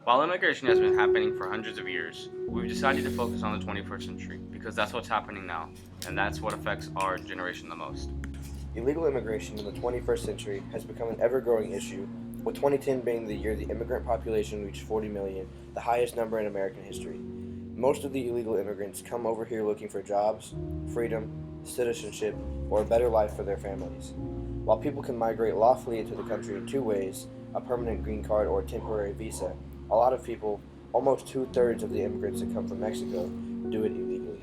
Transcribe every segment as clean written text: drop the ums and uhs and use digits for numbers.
While immigration has been happening for hundreds of years, we've decided to focus on the 21st century because that's what's happening now, and that's what affects our generation the most. Illegal immigration in the 21st century has become an ever-growing issue, with 2010 being the year the immigrant population reached 40 million, the highest number in American history. Most of the illegal immigrants come over here looking for jobs, freedom, citizenship, or a better life for their families. While people can migrate lawfully into the country in two ways, a permanent green card or a temporary visa, a lot of people, almost two-thirds of the immigrants that come from Mexico, do it illegally.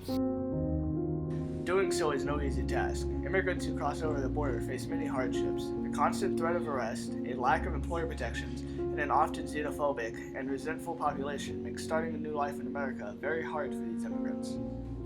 Doing so is no easy task. Immigrants who cross over the border face many hardships: the constant threat of arrest, a lack of employer protections, and an often xenophobic and resentful population makes starting a new life in America very hard for these immigrants.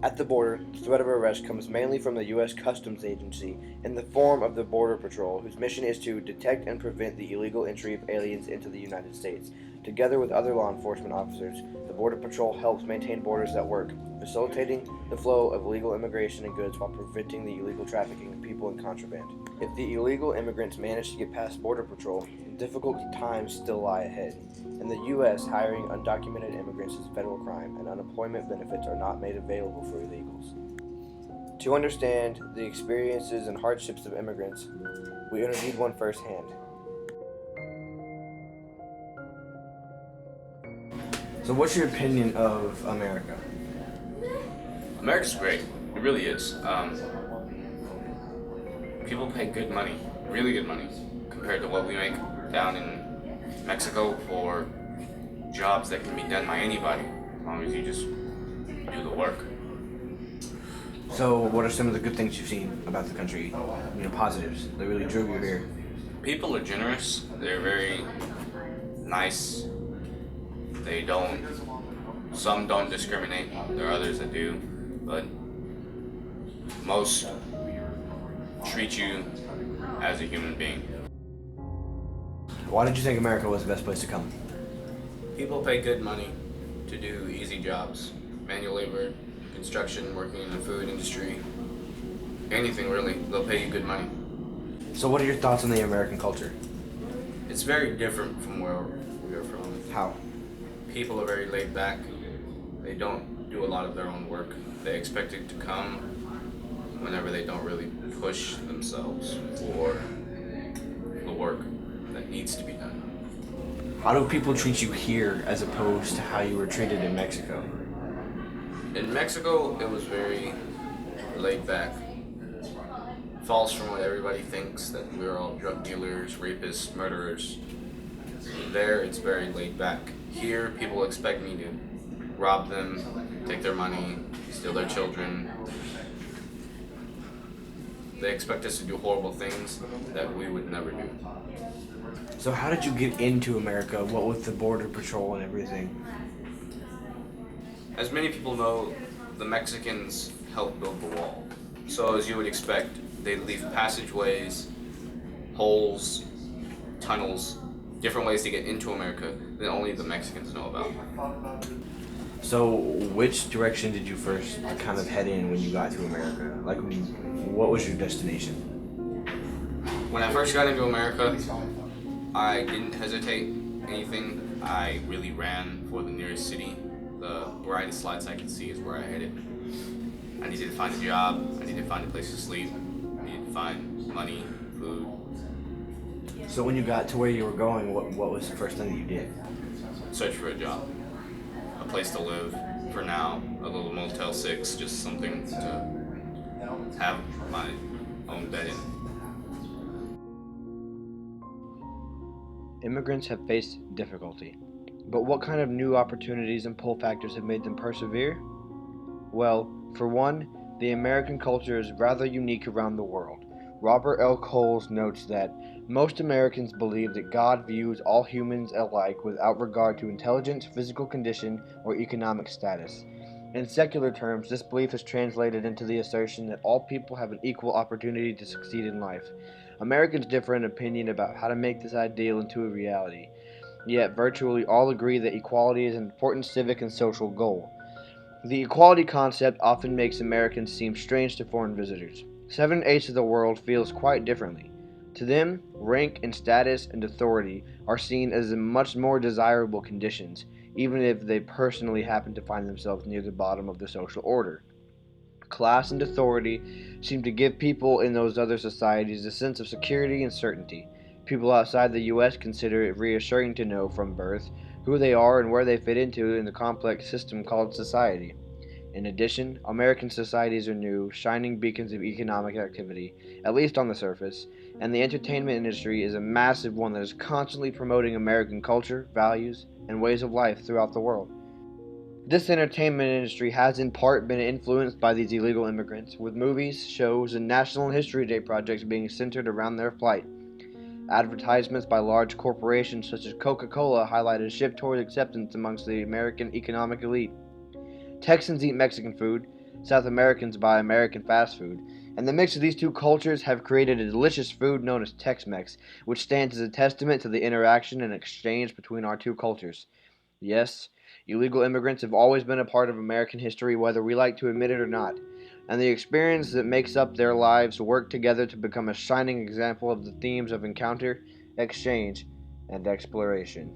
At the border, the threat of arrest comes mainly from the U.S. Customs Agency in the form of the Border Patrol, whose mission is to detect and prevent the illegal entry of aliens into the United States. Together with other law enforcement officers, the Border Patrol helps maintain borders that work, facilitating the flow of legal immigration and goods while preventing the illegal trafficking of people and contraband. If the illegal immigrants manage to get past Border Patrol, difficult times still lie ahead. In the U.S., hiring undocumented immigrants is a federal crime, and unemployment benefits are not made available for illegals. To understand the experiences and hardships of immigrants, we interviewed one firsthand. So, what's your opinion of America? America's great. It really is. People pay good money, really good money, compared to what we make down in Mexico for jobs that can be done by anybody, as long as you just do the work. So, what are some of the good things you've seen about the country? Positives that really drew you here. People are generous. They're very nice. Some don't discriminate. There are others that do, but most treat you as a human being. Why did you think America was the best place to come? People pay good money to do easy jobs, manual labor, construction, working in the food industry, anything really. They'll pay you good money. So, what are your thoughts on the American culture? It's very different from where we are from. How? People are very laid back. They don't do a lot of their own work. They expect it to come whenever they don't really push themselves for the work that needs to be done. How do people treat you here as opposed to how you were treated in Mexico? In Mexico, it was very laid back. False from what everybody thinks, that we're all drug dealers, rapists, murderers. There, it's very laid back. Here, people expect me to rob them, take their money, steal their children. They expect us to do horrible things that we would never do. So, how did you get into America? What with the Border Patrol and everything? As many people know, the Mexicans helped build the wall. So as you would expect, they leave passageways, holes, tunnels, different ways to get into America that only the Mexicans know about. So, which direction did you first kind of head in when you got to America? Like, what was your destination? When I first got into America, I didn't hesitate anything. I really ran for the nearest city. The brightest lights I could see is where I headed. I needed to find a job. I needed to find a place to sleep. I needed to find money, food. So, when you got to where you were going, what was the first thing that you did? Search for a job, a place to live. For now, a little Motel 6, just something to have my own bed in. Immigrants have faced difficulty, but what kind of new opportunities and pull factors have made them persevere? Well, for one, the American culture is rather unique around the world. Robert L. Coles notes that most Americans believe that God views all humans alike without regard to intelligence, physical condition, or economic status. In secular terms, this belief is translated into the assertion that all people have an equal opportunity to succeed in life. Americans differ in opinion about how to make this ideal into a reality, yet virtually all agree that equality is an important civic and social goal. The equality concept often makes Americans seem strange to foreign visitors. 7/8 of the world feels quite differently. To them, rank and status and authority are seen as much more desirable conditions, even if they personally happen to find themselves near the bottom of the social order. Class and authority seem to give people in those other societies a sense of security and certainty. People outside the US consider it reassuring to know from birth who they are and where they fit into in the complex system called society. In addition, American societies are new, shining beacons of economic activity, at least on the surface, and the entertainment industry is a massive one that is constantly promoting American culture, values, and ways of life throughout the world. This entertainment industry has in part been influenced by these illegal immigrants, with movies, shows, and National History Day projects being centered around their plight. Advertisements by large corporations such as Coca-Cola highlight a shift toward acceptance amongst the American economic elite. Texans eat Mexican food, South Americans buy American fast food, and the mix of these two cultures have created a delicious food known as Tex-Mex, which stands as a testament to the interaction and exchange between our two cultures. Yes, illegal immigrants have always been a part of American history, whether we like to admit it or not, and the experience that makes up their lives work together to become a shining example of the themes of encounter, exchange, and exploration.